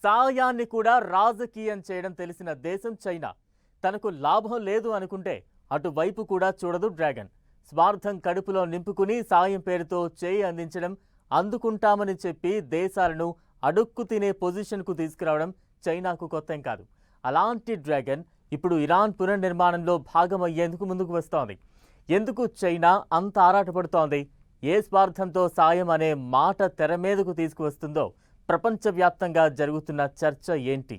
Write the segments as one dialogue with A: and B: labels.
A: సాయాన్ని కూడా రాజకీయం చేయడం తెలిసిన దేశం చైనా. తనకు లాభం లేదు అనుకుంటే అటువైపు కూడా చూడదు డ్రాగన్. స్వార్థం కడుపులో నింపుకుని సాయం పేరుతో చేయి అందించడం, అందుకుంటామని చెప్పి దేశాలను అడుక్కు తినే పొజిషన్కు తీసుకురావడం చైనాకు కొత్తేం కాదు. అలాంటి డ్రాగన్ ఇప్పుడు ఇరాన్ పునర్నిర్మాణంలో భాగమయ్యేందుకు ముందుకు వస్తోంది. ఎందుకు చైనా అంత ఆరాటపడుతోంది? ఏ స్వార్థంతో సాయం అనే మాట తెర మీదకు తీసుకువస్తుందో ప్రపంచవ్యాప్తంగా జరుగుతున్న చర్చ ఏంటి?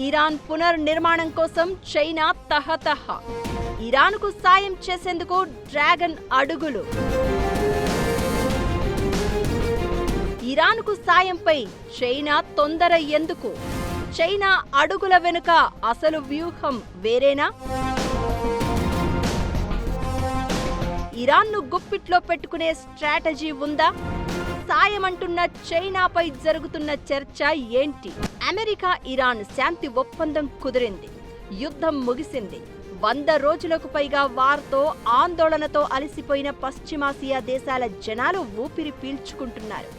B: ఇరాన్ పునర్నిర్మాణం కోసం చైనా తహతహ. ఇరాన్కు సాయం చేసేందుకు డ్రాగన్ అడుగులు. ఇరాన్కు సాయంపై చైనా తొందర ఎందుకు? చైనా అడుగుల వెనుక అసలు వ్యూహం వేరేనా? ఇరాన్ను గుప్పిట్లో పెట్టుకునే స్ట్రాటజీ ఉందా? సాయం అంటున్న చైనాపై జరుగుతున్న చర్చ ఏంటి? అమెరికా ఇరాన్ శాంతి ఒప్పందం కుదిరింది. యుద్ధం ముగిసింది. 100 రోజులకు పైగా వార్తో ఆందోళనతో అలసిపోయిన పశ్చిమాసియా దేశాల జనాలు ఊపిరి పీల్చుకుంటున్నారు.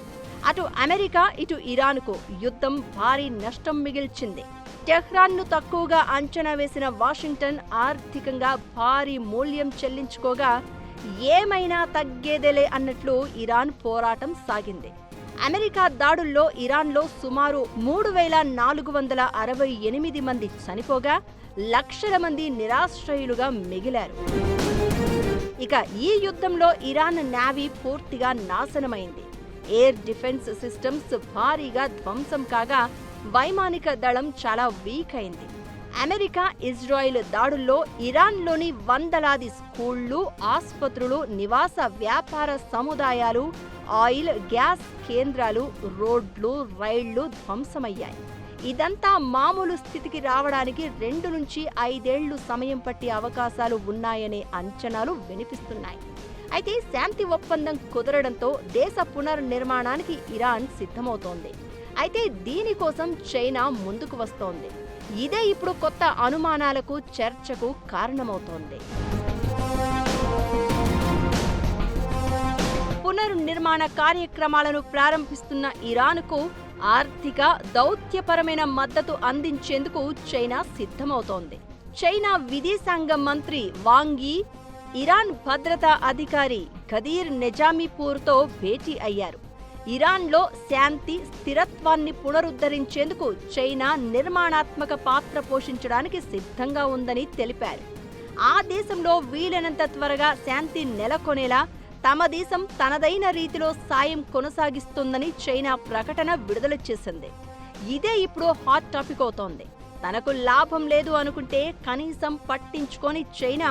B: అటు అమెరికా ఇటు ఇరాన్కు యుద్ధం భారీ నష్టం మిగిల్చింది. టెహ్రాన్ను తక్కువగా అంచనా వేసిన వాషింగ్టన్ ఆర్థికంగా భారీ మూల్యం చెల్లించుకోగా ఏమైనా తగ్గేదేలే అన్నట్లు ఇరాన్ పోరాటం సాగింది. అమెరికా దాడుల్లో ఇరాన్లో సుమారు 3468 మంది చనిపోగా లక్షల మంది నిరాశ్రయులుగా మిగిలారు. ఇక ఈ యుద్ధంలో ఇరాన్ నేవీ పూర్తిగా నాశనమైంది. ఎయిర్ డిఫెన్స్ సిస్టమ్స్ భారీగా ధ్వంసం కాగా వైమానిక దళం చాలా వీక్ అయింది. అమెరికా ఇజ్రాయిల్ దాడుల్లో ఇరాన్లోని వందలాది స్కూళ్లు, ఆస్పత్రులు, నివాస వ్యాపార సముదాయాలు, ఆయిల్, గ్యాస్ కేంద్రాలు, రోడ్లు, రైళ్లు ధ్వంసమయ్యాయి. ఇదంతా మామూలు స్థితికి రావడానికి 2 నుంచి 5 ఏళ్లు సమయం పట్టే అవకాశాలు ఉన్నాయనే అంచనాలు వినిపిస్తున్నాయి. అయితే శాంతి ఒప్పందం కుదరడంతో దేశ పునర్నిర్మాణానికి ఇరాన్ సిద్ధమవుతోంది. అయితే దీనికోసం చైనా ముందుకు వస్తోంది. ఇదే ఇప్పుడు కొత్త అనుమానాలకు, చర్చకు కారణమవుతోంది. పునర్నిర్మాణ కార్యక్రమాలను ప్రారంభిస్తున్న ఇరాన్కు ఆర్థిక, దౌత్యపరమైన మద్దతు అందించేందుకు చైనా సిద్ధమవుతోంది. చైనా విదేశాంగ మంత్రి వాంగ్ యీ ఇరాన్ భద్రతా అధికారి ఘదీర్ నెజామీపూర్తో భేటీ అయ్యారు. ఇరాన్లో శాంతి, స్థిరత్వాన్ని పునరుద్ధరించేందుకు చైనా నిర్మాణాత్మక పాత్ర పోషించడానికి సిద్ధంగా ఉందని తెలిపారు. ఆ దేశంలో వీలైనంత త్వరగా శాంతి నెలకొనేలా తమ దేశం తనదైన రీతిలో సాయం కొనసాగిస్తుందని చైనా ప్రకటన విడుదల చేసింది. ఇదే ఇప్పుడు హాట్ టాపిక్ అవుతోంది. తనకు లాభం లేదు అనుకుంటే కనీసం పట్టించుకొని చైనా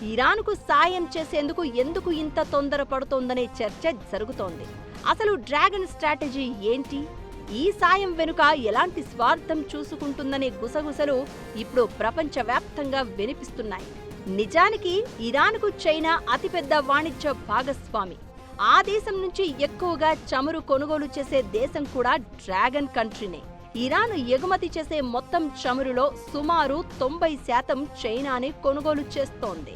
B: ఇరాన్కు సాయం చేసేందుకు ఎందుకు ఇంత తొందరపడుతోందనే చర్చ జరుగుతోంది. అసలు డ్రాగన్ స్ట్రాటజీ ఏంటి? ఈ సాయం వెనుక ఎలాంటి స్వార్థం చూసుకుంటుందనే గుసగుసలు ఇప్పుడు ప్రపంచవ్యాప్తంగా వినిపిస్తున్నాయి. నిజానికి ఇరాన్కు చైనా అతిపెద్ద వాణిజ్య భాగస్వామి. ఆ దేశం నుంచి ఎక్కువగా చమురు కొనుగోలు చేసే దేశం కూడా డ్రాగన్ కంట్రీనే. ఇరాన్ ఎగుమతి చేసే మొత్తం చమురులో సుమారు 90% చైనానే కొనుగోలు చేస్తోంది.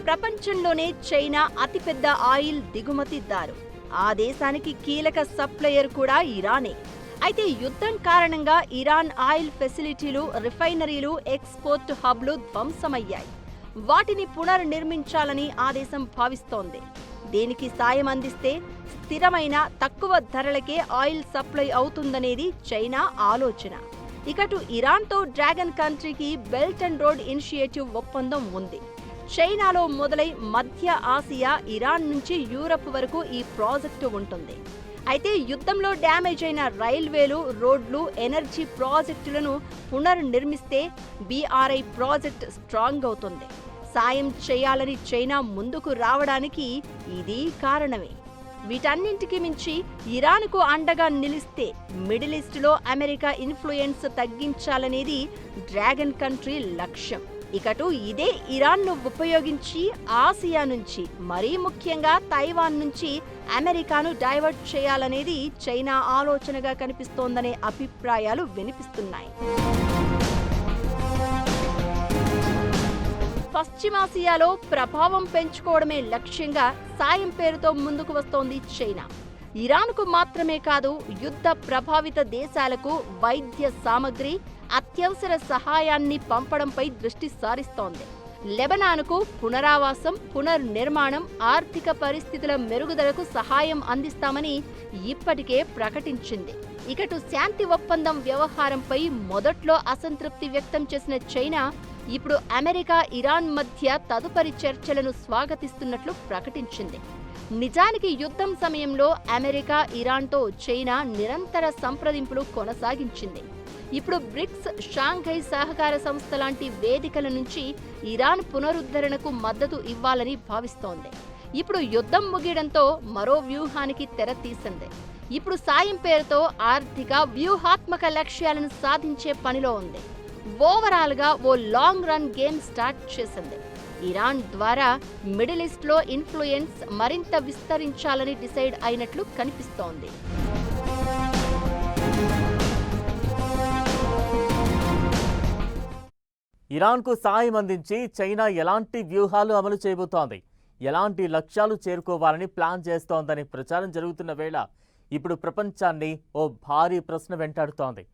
B: ప్రపంచంలోనే చైనా అతిపెద్ద ఆయిల్ దిగుమతిదారు. ఆ దేశానికి కీలక సప్లయర్ కూడా ఇరానే. అయితే యుద్ధం కారణంగా ఇరాన్ ఆయిల్ ఫెసిలిటీలు, రిఫైనరీలు, ఎక్స్పోర్ట్ హబ్లు ధ్వంసమయ్యాయి. వాటిని పునర్నిర్మించాలని ఆ దేశం భావిస్తోంది. దీనికి సాయం అందిస్తే స్థిరమైన, తక్కువ ధరలకే ఆయిల్ సప్లై అవుతుందనేది చైనా ఆలోచన. ఇకటు ఇరాన్తో డ్రాగన్ కంట్రీకి బెల్ట్ అండ్ రోడ్ ఇనిషియేటివ్ ఒప్పందం ఉంది. చైనాలో మొదలై మధ్య ఆసియా, ఇరాన్ నుంచి యూరప్ వరకు ఈ ప్రాజెక్టు ఉంటుంది. అయితే యుద్ధంలో డ్యామేజ్ అయిన రైల్వేలు, రోడ్లు, ఎనర్జీ ప్రాజెక్టులను పునర్నిర్మిస్తే BRI ప్రాజెక్ట్ స్ట్రాంగ్ అవుతుంది. సాయం చేయాలని చైనా ముందుకు రావడానికి ఇది కారణమే. వీటన్నింటికి మించి ఇరాన్కు అండగా నిలిస్తే మిడిల్ ఈస్ట్లో అమెరికా ఇన్ఫ్లుయెన్స్ తగ్గించాలనేది డ్రాగన్ కంట్రీ లక్ష్యం. ఇకటు ఇదే ఇరాన్ను ఉపయోగించి ఆసియా నుంచి, మరీ ముఖ్యంగా తైవాన్ నుంచి అమెరికాను డైవర్ట్ చేయాలనేది చైనా ఆలోచనగా కనిపిస్తోందనే అభిప్రాయాలు వినిపిస్తున్నాయి. పశ్చిమాసియాలో ప్రభావం పెంచుకోవడమే లక్ష్యంగా సాయం పేరుతో ముందుకు వస్తోంది చైనా. ఇరాన్కు మాత్రమే కాదు, యుద్ధ ప్రభావిత దేశాలకు వైద్య సామగ్రి, అత్యవసర సహాయాన్ని పంపడంపై దృష్టి సారిస్తోంది. లెబనాన్కు పునరావాసం, పునర్నిర్మాణం, ఆర్థిక పరిస్థితుల మెరుగుదలకు సహాయం అందిస్తామని ఇప్పటికే ప్రకటించింది. ఇకటు శాంతి ఒప్పందం వ్యవహారంపై మొదట్లో అసంతృప్తి వ్యక్తం చేసిన చైనా ఇప్పుడు అమెరికా, ఇరాన్ మధ్య తదుపరి చర్చలను స్వాగతిస్తున్నట్లు ప్రకటించింది. నిజానికి యుద్ధం సమయంలో అమెరికా, ఇరాన్తో చైనా నిరంతర సంప్రదింపులు కొనసాగించింది. ఇప్పుడు బ్రిక్స్, షాంఘై సహకార సంస్థ లాంటి వేదికల నుంచి ఇరాన్ పునరుద్ధరణకు మద్దతు ఇవ్వాలని భావిస్తోంది. ఇప్పుడు యుద్ధం ముగియడంతో మరో వ్యూహానికి తెర తీసింది. ఇప్పుడు సాయం పేరుతో ఆర్థిక, వ్యూహాత్మక లక్ష్యాలను సాధించే పనిలో ఉంది. ఓవరాల్ గా ఓ లాంగ్ రన్ గేమ్ స్టార్ట్ చేసింది. ఇరాన్ ద్వారా మిడిల్ ఈస్ట్ లో ఇన్ఫ్లుయెన్స్ మరింత విస్తరించాలని డిసైడ్ అయినట్లు కనిపిస్తోంది.
A: ఇరాన్కు సాయం అందించి చైనా ఎలాంటి వ్యూహాలు అమలు చేయబోతోంది, ఎలాంటి లక్ష్యాలు చేరుకోవాలని ప్లాన్ చేస్తోందని ప్రచారం జరుగుతున్న వేళ ఇప్పుడు ప్రపంచాన్ని ఓ భారీ ప్రశ్న వెంటాడుతోంది.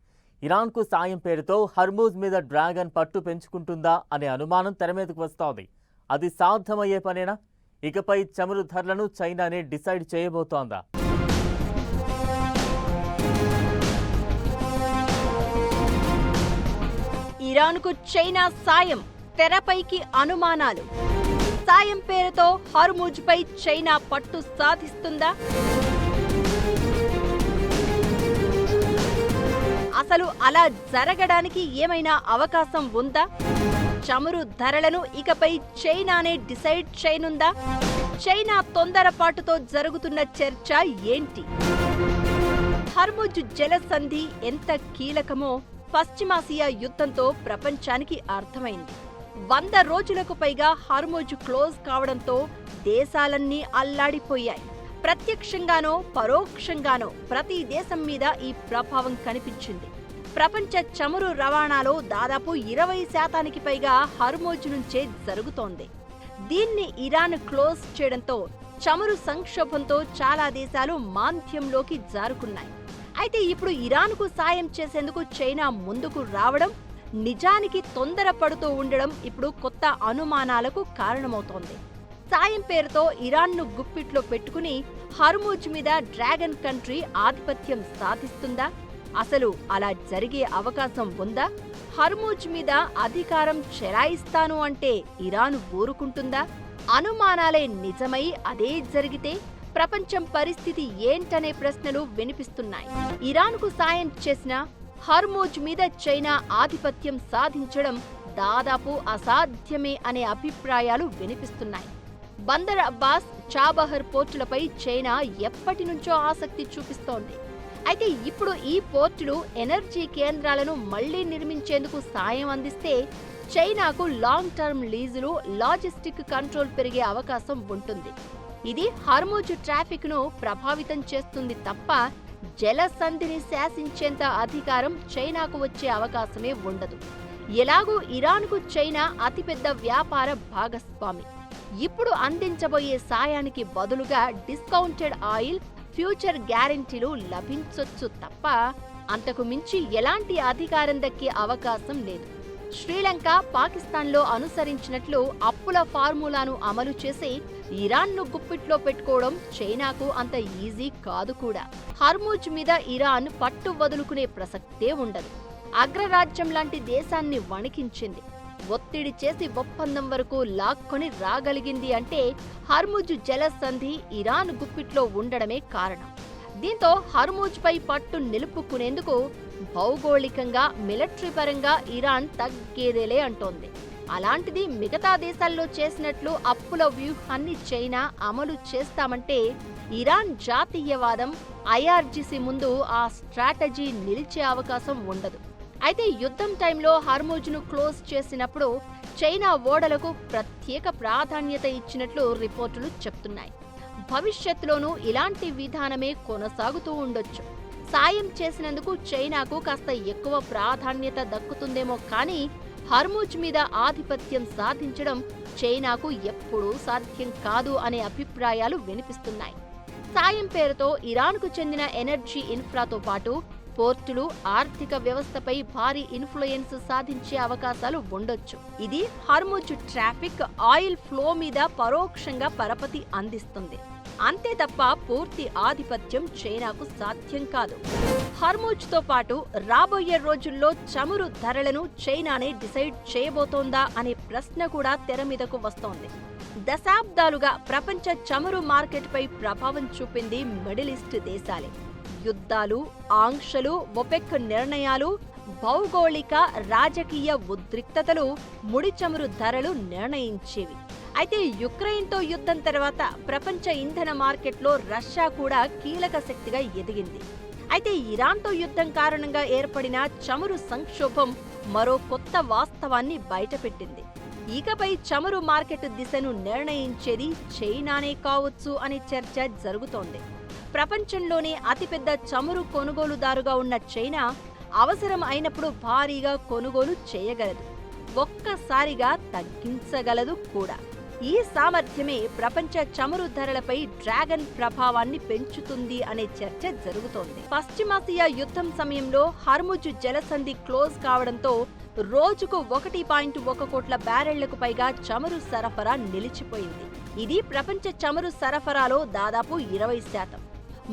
A: ఇరాన్కు సాయం పేరుతో హర్మూజ్ మీద డ్రాగన్ పట్టు పెంచుకుంటుందా అనే అనుమానం తెరమీదకు వస్తోంది. అది సాధ్యమయ్యే పనేనా? ఇకపై చమురు ధరలను చైనానే డిసైడ్ చేయబోతోందా?
B: ఇరాన్కు చైనా సాయం, తెరపైకి అనుమానాలు. సాయం పేరుతో హర్మూజ్పై చైనా పట్టు సాధిస్తుందా? అసలు అలా జరగడానికి ఏమైనా అవకాశం ఉందా? చమురు ధరలను ఇకపై చైనానే డిసైడ్ చేయనుందా? చైనా తొందరపాటుతో జరుగుతున్న చర్చ ఏంటి? హర్ముజ్ జలసంధి ఎంత కీలకమో పశ్చిమాసియా యుద్ధంతో ప్రపంచానికి అర్థమైంది. 100 రోజులకు పైగా హర్ముజ్ క్లోజ్ కావడంతో దేశాలన్నీ అల్లాడిపోయాయి. ప్రత్యక్షంగానో పరోక్షంగానో ప్రతి దేశం మీద ఈ ప్రభావం కనిపించింది. ప్రపంచ చమురు రవాణాలో దాదాపు 20% పైగా హర్మూజ్ నుంచే జరుగుతోంది. దీన్ని ఇరాన్ క్లోజ్ చేయడంతో చమురు సంక్షోభంతో చాలా దేశాలు మాంద్యంలోకి జారుకున్నాయి. అయితే ఇప్పుడు ఇరాన్కు సాయం చేసేందుకు చైనా ముందుకు రావడం, నిజానికి తొందరపడుతూ ఉండడం ఇప్పుడు కొత్త అనుమానాలకు కారణమవుతోంది. సాయం పేరుతో ఇరాన్ను గుప్పిట్లో పెట్టుకుని హర్మూజ్ మీద డ్రాగన్ కంట్రీ ఆధిపత్యం సాధిస్తుందా? అసలు అలా జరిగే అవకాశం ఉందా? హర్మూజ్ మీద అధికారం చెలాయిస్తాను అంటే ఇరాన్ ఊరుకుంటుందా? అనుమానాలే నిజమై అదే జరిగితే ప్రపంచం పరిస్థితి ఏంటనే ప్రశ్నలు వినిపిస్తున్నాయి. ఇరాన్కు సాయం చేసిన హర్మూజ్ మీద చైనా ఆధిపత్యం సాధించడం దాదాపు అసాధ్యమే అనే అభిప్రాయాలు వినిపిస్తున్నాయి. బందర్ అబ్బాస్, చాబహర్ పోర్టులపై చైనా ఎప్పటి నుంచో ఆసక్తి చూపిస్తోంది. అయితే ఇప్పుడు ఈ పోర్టులు ఎనర్జీ కేంద్రాలను మళ్లీ నిర్మించేందుకు సాయం అందిస్తే చైనాకు లాంగ్ టర్మ్ లీజులు, లాజిస్టిక్ కంట్రోల్ పెరిగే అవకాశం ఉంటుంది. ఇది హర్మూజ్ ట్రాఫిక్ ను ప్రభావితం చేస్తుంది తప్ప జలసంధిని శాసించేంత అధికారం చైనాకు వచ్చే అవకాశమే ఉండదు. ఎలాగూ ఇరాన్కు చైనా అతిపెద్ద వ్యాపార భాగస్వామి. ఇప్పుడు అందించబోయే సాయానికి బదులుగా డిస్కౌంటెడ్ ఆయిల్, ఫ్యూచర్ గ్యారెంటీలు లభించొచ్చు తప్ప అంతకు మించి ఎలాంటి అధికారం దక్కే అవకాశం లేదు. శ్రీలంక, పాకిస్తాన్లో అనుసరించినట్లు అప్పుల ఫార్ములాను అమలు చేసి ఇరాన్ను గుప్పిట్లో పెట్టుకోవడం చైనాకు అంత ఈజీ కాదు కూడా. హర్మూజ్ మీద ఇరాన్ పట్టు వదులుకునే ప్రసక్తే ఉండదు. అగ్రరాజ్యం లాంటి దేశాన్ని వణికించింది. ఒత్తిడి చేసి ఒప్పందం వరకు లాక్కొని రాగలిగింది అంటే హర్మూజ్ జలసంధి ఇరాన్ గుప్పిట్లో ఉండడమే కారణం. దీంతో హర్మూజ్ పై పట్టు నిలుపుకునేందుకు భౌగోళికంగా, మిలిటరీ పరంగా ఇరాన్ తగ్గేదేలే అంటోంది. అలాంటిది మిగతా దేశాల్లో చేసినట్లు అప్పుల వ్యూహాన్ని చైనా అమలు చేస్తామంటే ఇరాన్ జాతీయవాదం, ఐఆర్జీసీ ముందు ఆ స్ట్రాటజీ నిలిచే అవకాశం ఉండదు. అయితే యుద్ధం టైంలో హర్మూజ్ను క్లోజ్ చేసినప్పుడు చైనా ఓడలకు ప్రత్యేక ప్రాధాన్యత ఇచ్చినట్లు రిపోర్టులు చెప్తున్నాయి. భవిష్యత్తులోనూ ఇలాంటి విధానమే కొనసాగుతూ ఉండొచ్చు. సాయం చేసినందుకు చైనాకు కాస్త ఎక్కువ ప్రాధాన్యత దక్కుతుందేమో కానీ హర్ముజ్ మీద ఆధిపత్యం సాధించడం చైనాకు ఎప్పుడూ సాధ్యం కాదు అనే అభిప్రాయాలు వినిపిస్తున్నాయి. సాయం పేరుతో ఇరాన్కు చెందిన ఎనర్జీ ఇన్ఫ్రాతో పాటు పోర్టులు, ఆర్థిక వ్యవస్థపై భారీ ఇన్ఫ్లుయెన్స్ సాధించే అవకాశాలు ఉండొచ్చు. ఇది హర్ముజ్ ట్రాఫిక్, ఆయిల్ ఫ్లో మీద పరోక్షంగా పరపతి అందిస్తుంది. అంతే తప్ప పూర్తి ఆధిపత్యం చైనాకు సాధ్యం కాదు. హర్ముజ్తో పాటు రాబోయే రోజుల్లో చమురు ధరలను చైనానే డిసైడ్ చేయబోతోందా అనే ప్రశ్న కూడా తెర మీదకు వస్తోంది. దశాబ్దాలుగా ప్రపంచ చమురు మార్కెట్పై ప్రభావం చూపింది మిడిల్ ఈస్ట్ దేశాలే. యుద్ధాలు, ఆంక్షలు, ఒపెక్ నిర్ణయాలు, భౌగోళిక, రాజకీయ ఉద్రిక్తతలు ముడి చమురు ధరలు నిర్ణయించేవి. అయితే యుక్రెయిన్తో యుద్ధం తర్వాత ప్రపంచ ఇంధన మార్కెట్లో రష్యా కూడా కీలక శక్తిగా ఎదిగింది. అయితే ఇరాన్తో యుద్ధం కారణంగా ఏర్పడిన చమురు సంక్షోభం మరో కొత్త వాస్తవాన్ని బయటపెట్టింది. ఇకపై చమురు మార్కెట్ దిశను నిర్ణయించేది చైనానే కావచ్చు అనే చర్చ జరుగుతోంది. ప్రపంచంలోనే అతిపెద్ద చమురు కొనుగోలుదారుగా ఉన్న చైనా అవసరం అయినప్పుడు భారీగా కొనుగోలు చేయగలదు, ఒక్కసారిగా తగ్గించగలదు కూడా. ఈ సామర్థ్యమే ప్రపంచ చమురు ధరలపై డ్రాగన్ ప్రభావాన్ని పెంచుతుంది అనే చర్చ జరుగుతోంది. పశ్చిమాసియా యుద్ధం సమయంలో హర్ముజ్ జలసంధి క్లోజ్ కావడంతో రోజుకు 1.1 కోట్ల బ్యారెళ్లకు పైగా చమురు సరఫరా నిలిచిపోయింది. ఇది ప్రపంచ చమురు సరఫరాలో దాదాపు 20%.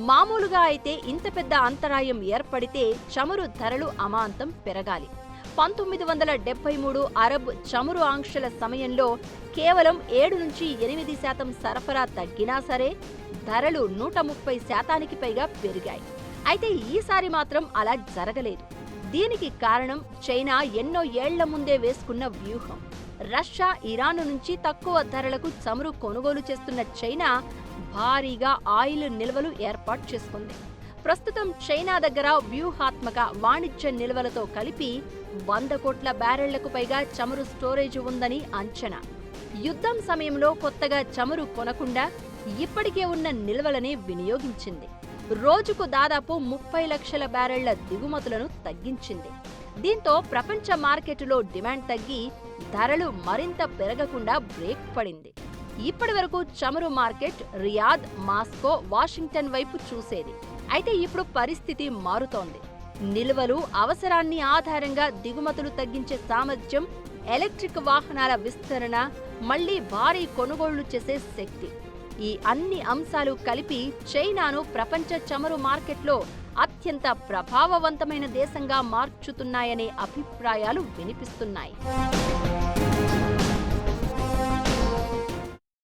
B: మామూలుగా అయితే ఇంత పెద్ద అంతరాయం ఏర్పడితే చమురు ధరలు అమాంతం పెరగాలి. 1973 అరబ్ చమురు ఆంక్షల సమయంలో కేవలం 7-8% సరఫరా తగ్గినా సరే ధరలు 130% పైగా పెరిగాయి. అయితే ఈసారి మాత్రం అలా జరగలేదు. దీనికి కారణం చైనా ఎన్నో ఏళ్ల ముందే వేసుకున్న వ్యూహం. రష్యా, ఇరాన్ నుంచి తక్కువ ధరలకు చమురు కొనుగోలు చేస్తున్న చైనా భారీగా ఆయిల్ నిల్వలు ఏర్పాటు చేసుకుంది. ప్రస్తుతం చైనా దగ్గర వ్యూహాత్మక వాణిజ్య నిల్వలతో కలిపి 100 కోట్ల బ్యారెళ్లకు పైగా చమురు స్టోరేజ్ ఉందని అంచనా. యుద్ధం సమయంలో కొత్తగా చమురు కొనకుండా ఇప్పటికే ఉన్న నిల్వలనే వినియోగించింది. రోజుకు దాదాపు 30 లక్షల బ్యారెళ్ల దిగుమతులను తగ్గించింది. దీంతో ప్రపంచ మార్కెటులో డిమాండ్ తగ్గి ధరలు మరింత పెరగకుండా బ్రేక్ పడింది. ఇప్పటి వరకు చమురు మార్కెట్ రియాద్, మాస్కో, వాషింగ్టన్ వైపు చూసేది. అయితే ఇప్పుడు పరిస్థితి మారుతోంది. నిల్వలు, అవసరాన్ని ఆధారంగా దిగుమతులు తగ్గించే సామర్థ్యం, ఎలక్ట్రిక్ వాహనాల విస్తరణ, మళ్లీ భారీ కొనుగోళ్లు చేసే శక్తి, ఈ అన్ని అంశాలు కలిపి చైనాను ప్రపంచ చమురు మార్కెట్లో అత్యంత ప్రభావవంతమైన దేశంగా మార్చుతున్నాయనే అభిప్రాయాలు వినిపిస్తున్నాయి.